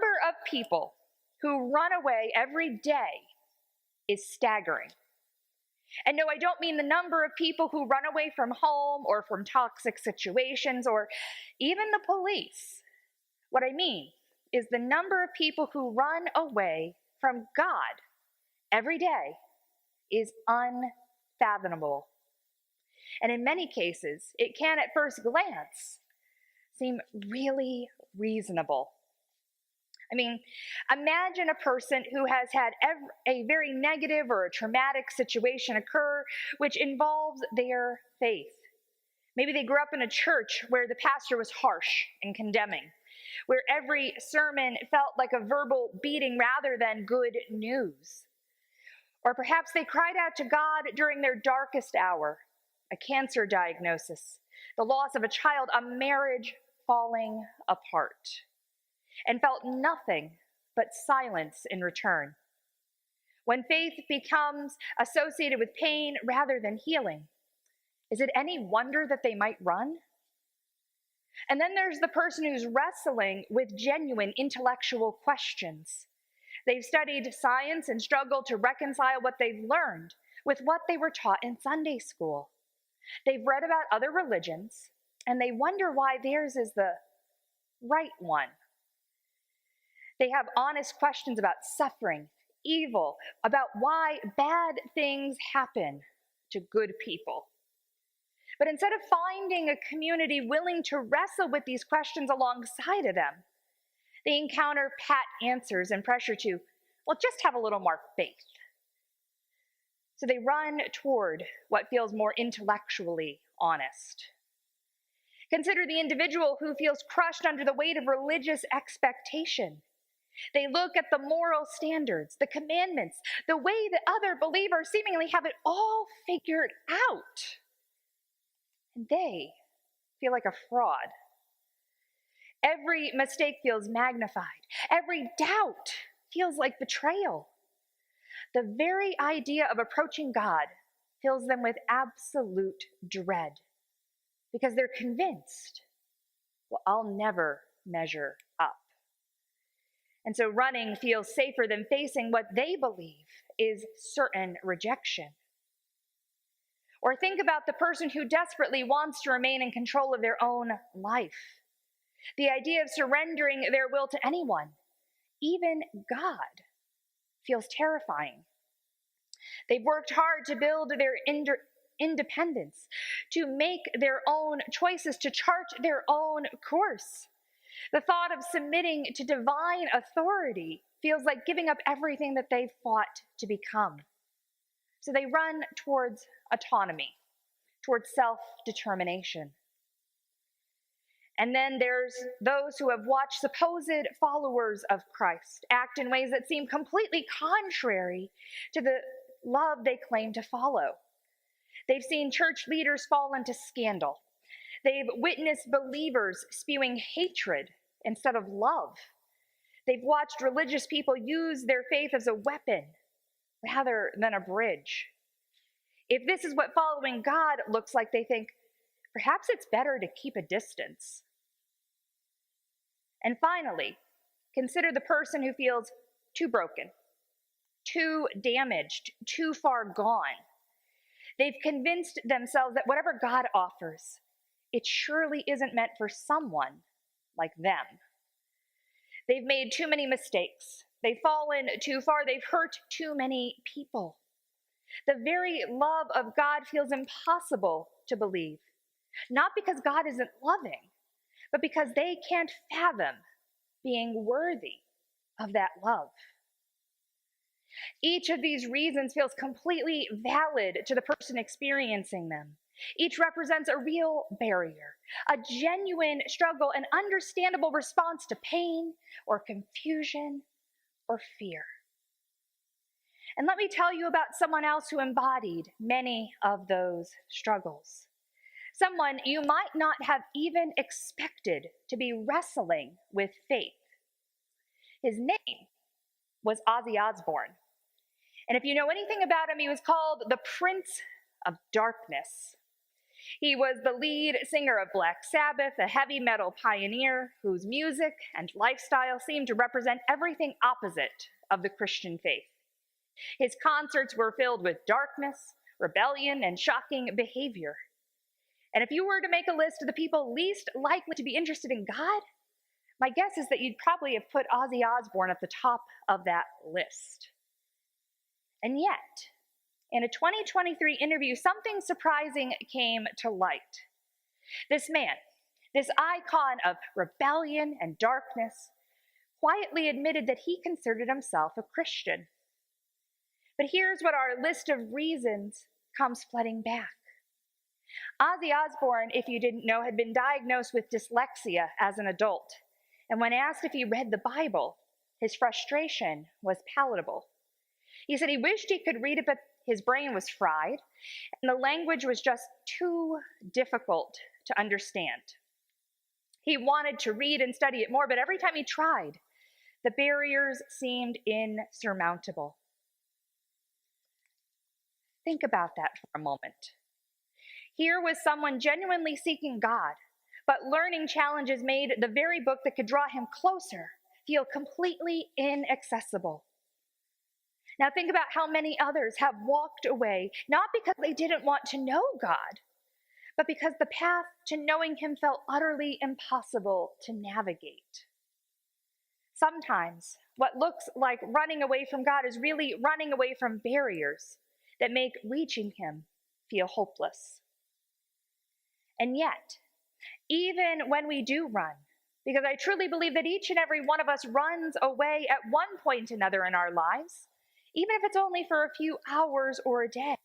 number of people who run away every day is staggering. And no, I don't mean the number of people who run away from home or from toxic situations or even the police. What I mean is the number of people who run away from God every day is unfathomable. And in many cases, it can at first glance seem really reasonable. I mean, imagine a person who has had a very negative or a traumatic situation occur which involves their faith. Maybe they grew up in a church where the pastor was harsh and condemning, where every sermon felt like a verbal beating rather than good news. Or perhaps they cried out to God during their darkest hour, a cancer diagnosis, the loss of a child, a marriage falling apart, and felt nothing but silence in return. When faith becomes associated with pain rather than healing, is it any wonder that they might run? And then there's the person who's wrestling with genuine intellectual questions. They've studied science and struggled to reconcile what they've learned with what they were taught in Sunday school. They've read about other religions, and they wonder why theirs is the right one. They have honest questions about suffering, evil, about why bad things happen to good people. But instead of finding a community willing to wrestle with these questions alongside of them, they encounter pat answers and pressure to, well, just have a little more faith. So they run toward what feels more intellectually honest. Consider the individual who feels crushed under the weight of religious expectation. They look at the moral standards, the commandments, the way that other believers seemingly have it all figured out. And they feel like a fraud. Every mistake feels magnified. Every doubt feels like betrayal. The very idea of approaching God fills them with absolute dread because they're convinced, well, I'll never measure up. And so running feels safer than facing what they believe is certain rejection. Or think about the person who desperately wants to remain in control of their own life. The idea of surrendering their will to anyone, even God, feels terrifying. They've worked hard to build their independence, to make their own choices, to chart their own course. The thought of submitting to divine authority feels like giving up everything that they've fought to become. So they run towards autonomy, towards self-determination. And then there's those who have watched supposed followers of Christ act in ways that seem completely contrary to the love they claim to follow. They've seen church leaders fall into scandal. They've witnessed believers spewing hatred instead of love. They've watched religious people use their faith as a weapon rather than a bridge. If this is what following God looks like, they think, perhaps it's better to keep a distance. And finally, consider the person who feels too broken, too damaged, too far gone. They've convinced themselves that whatever God offers, it surely isn't meant for someone like them. They've made too many mistakes. They've fallen too far. They've hurt too many people. The very love of God feels impossible to believe, not because God isn't loving, but because they can't fathom being worthy of that love. Each of these reasons feels completely valid to the person experiencing them. Each represents a real barrier, a genuine struggle, an understandable response to pain or confusion or fear. And let me tell you about someone else who embodied many of those struggles. Someone you might not have even expected to be wrestling with faith. His name was Ozzy Osbourne. And if you know anything about him, he was called the Prince of Darkness. He was the lead singer of Black Sabbath, a heavy metal pioneer whose music and lifestyle seemed to represent everything opposite of the Christian faith. His concerts were filled with darkness, rebellion, and shocking behavior. And if you were to make a list of the people least likely to be interested in God, my guess is that you'd probably have put Ozzy Osbourne at the top of that list. And yet, in a 2023 interview, something surprising came to light. This man, this icon of rebellion and darkness, quietly admitted that he considered himself a Christian. But here's what our list of reasons comes flooding back. Ozzy Osbourne, if you didn't know, had been diagnosed with dyslexia as an adult. And when asked if he read the Bible, his frustration was palatable. He said he wished he could read it, but his brain was fried, and the language was just too difficult to understand. He wanted to read and study it more, but every time he tried, the barriers seemed insurmountable. Think about that for a moment. Here was someone genuinely seeking God, but learning challenges made the very book that could draw him closer feel completely inaccessible. Now think about how many others have walked away, not because they didn't want to know God, but because the path to knowing him felt utterly impossible to navigate. Sometimes what looks like running away from God is really running away from barriers that make reaching him feel hopeless. And yet, even when we do run, because I truly believe that each and every one of us runs away at one point or another in our lives, even if it's only for a few hours or a day,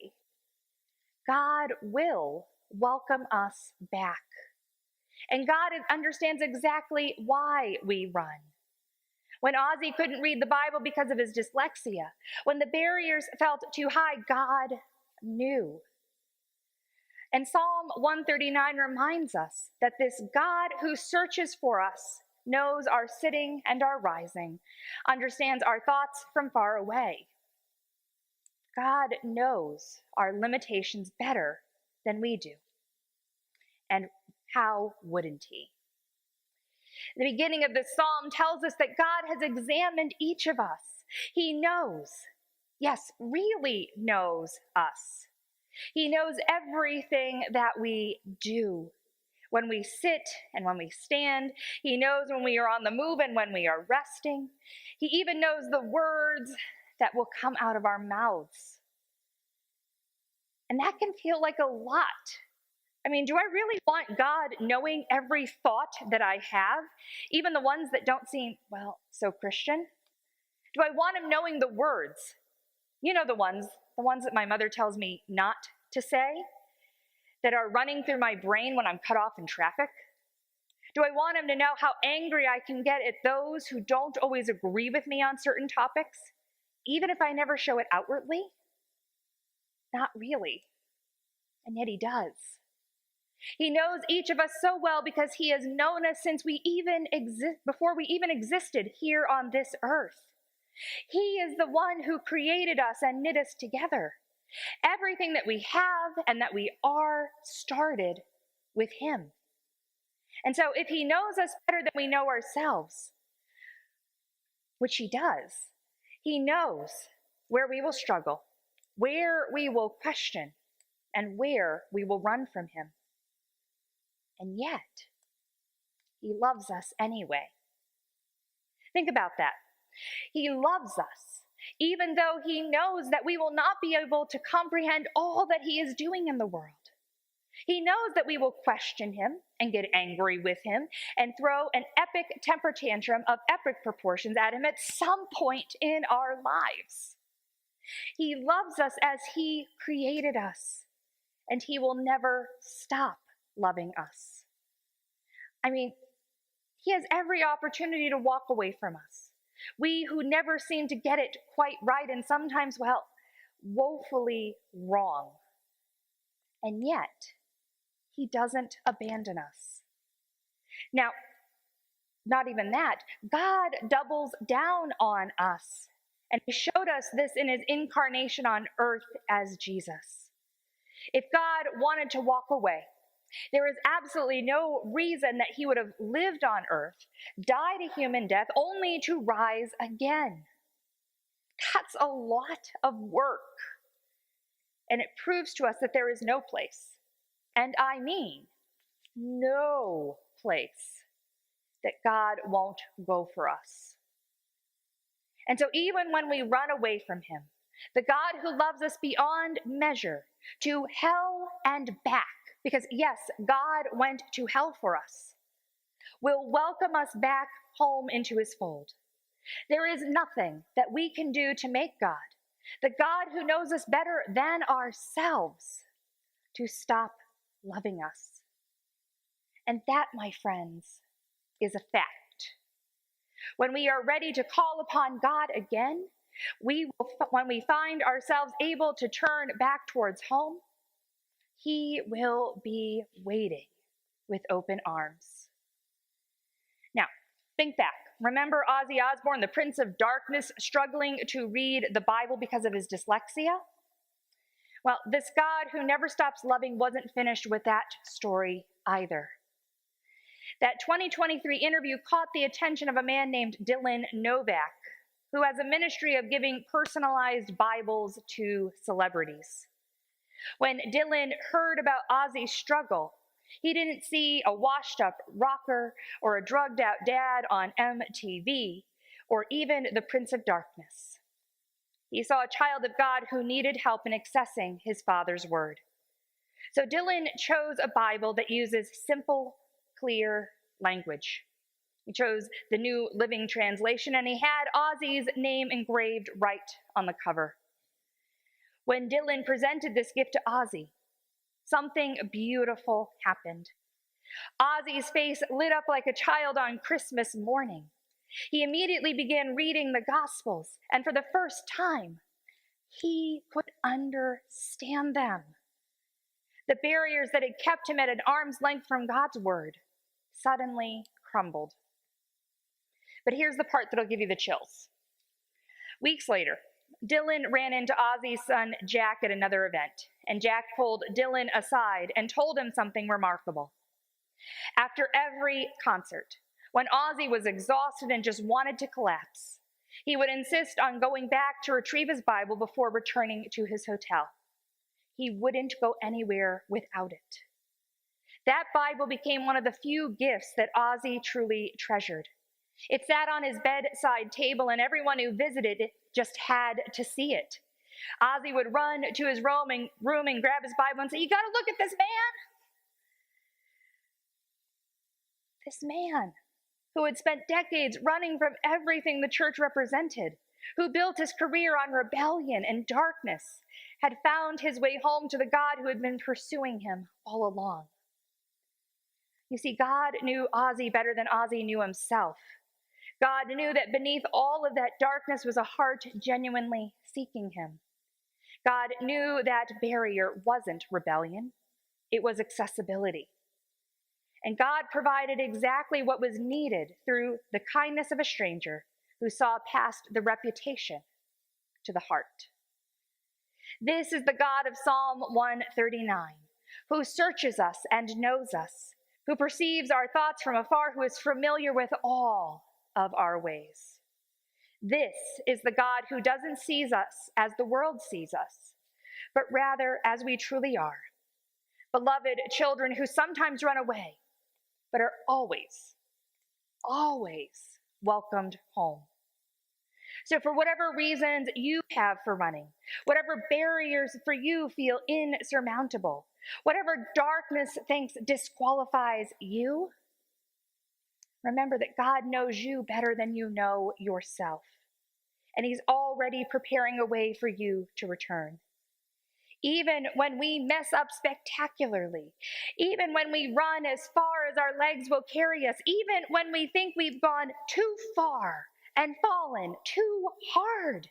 God will welcome us back. And God understands exactly why we run. When Ozzy couldn't read the Bible because of his dyslexia, when the barriers felt too high, God knew. And Psalm 139 reminds us that this God who searches for us knows our sitting and our rising, understands our thoughts from far away. God knows our limitations better than we do. And how wouldn't he? The beginning of this psalm tells us that God has examined each of us. He knows, yes, really knows us. He knows everything that we do. When we sit and when we stand, he knows when we are on the move and when we are resting. He even knows the words that will come out of our mouths. And that can feel like a lot. I mean, do I really want God knowing every thought that I have, even the ones that don't seem, well, so Christian? Do I want him knowing the words? You know, the ones that my mother tells me not to say, that are running through my brain when I'm cut off in traffic? Do I want him to know how angry I can get at those who don't always agree with me on certain topics, even if I never show it outwardly? Not really. And yet he does. He knows each of us so well because he has known us since before we even existed here on this earth. He is the one who created us and knit us together. Everything that we have and that we are started with him. And so if he knows us better than we know ourselves, which he does, he knows where we will struggle, where we will question, and where we will run from him. And yet, he loves us anyway. Think about that. He loves us, even though he knows that we will not be able to comprehend all that he is doing in the world. He knows that we will question him and get angry with him and throw an epic temper tantrum of epic proportions at him at some point in our lives. He loves us as he created us, and he will never stop loving us. I mean, he has every opportunity to walk away from us. We who never seem to get it quite right and sometimes, well, woefully wrong. And yet, he doesn't abandon us. Now, not even that, God doubles down on us. And he showed us this in his incarnation on earth as Jesus. If God wanted to walk away, There is absolutely no reason that he would have lived on earth, died a human death, only to rise again. That's a lot of work. And it proves to us that there is no place, and I mean no place, that God won't go for us. And so even when we run away from him, the God who loves us beyond measure, to hell and back, because yes, God went to hell for us, will welcome us back home into his fold. There is nothing that we can do to make God, the God who knows us better than ourselves, to stop loving us. And that, my friends, is a fact. When we are ready to call upon God again, when we find ourselves able to turn back towards home, he will be waiting with open arms. Now, think back. Remember Ozzy Osbourne, the Prince of Darkness, struggling to read the Bible because of his dyslexia? Well, this God who never stops loving wasn't finished with that story either. That 2023 interview caught the attention of a man named Dylan Novak, who has a ministry of giving personalized Bibles to celebrities. When Dylan heard about Ozzy's struggle, he didn't see a washed-up rocker or a drugged-out dad on MTV, or even the Prince of Darkness. He saw a child of God who needed help in accessing his Father's word. So Dylan chose a Bible that uses simple, clear language. He chose the New Living Translation, and he had Ozzy's name engraved right on the cover. When Dylan presented this gift to Ozzy, something beautiful happened. Ozzy's face lit up like a child on Christmas morning. He immediately began reading the Gospels, and for the first time, he could understand them. The barriers that had kept him at an arm's length from God's word suddenly crumbled. But here's the part that'll give you the chills. Weeks later, Dylan ran into Ozzy's son, Jack, at another event, and Jack pulled Dylan aside and told him something remarkable. After every concert, when Ozzy was exhausted and just wanted to collapse, he would insist on going back to retrieve his Bible before returning to his hotel. He wouldn't go anywhere without it. That Bible became one of the few gifts that Ozzy truly treasured. It sat on his bedside table, and everyone who visited it just had to see it. Ozzy would run to his room and grab his Bible and say, "You got to look at this man." This man who had spent decades running from everything the church represented, who built his career on rebellion and darkness, had found his way home to the God who had been pursuing him all along. You see, God knew Ozzy better than Ozzy knew himself. God knew that beneath all of that darkness was a heart genuinely seeking him. God knew that barrier wasn't rebellion, it was accessibility. And God provided exactly what was needed through the kindness of a stranger who saw past the reputation to the heart. This is the God of Psalm 139, who searches us and knows us, who perceives our thoughts from afar, who is familiar with all of our ways. This is the God who doesn't see us as the world sees us, but rather as we truly are. Beloved children who sometimes run away, but are always welcomed home. So for whatever reasons you have for running, whatever barriers for you feel insurmountable, whatever darkness thinks disqualifies you, remember that God knows you better than you know yourself, and he's already preparing a way for you to return. Even when we mess up spectacularly, even when we run as far as our legs will carry us, even when we think we've gone too far and fallen too hard,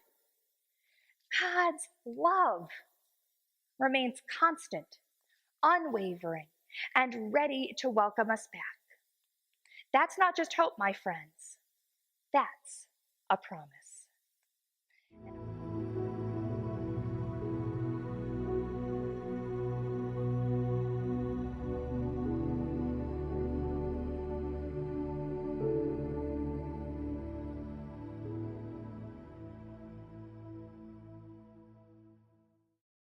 God's love remains constant, unwavering, and ready to welcome us back. That's not just hope, my friends. That's a promise.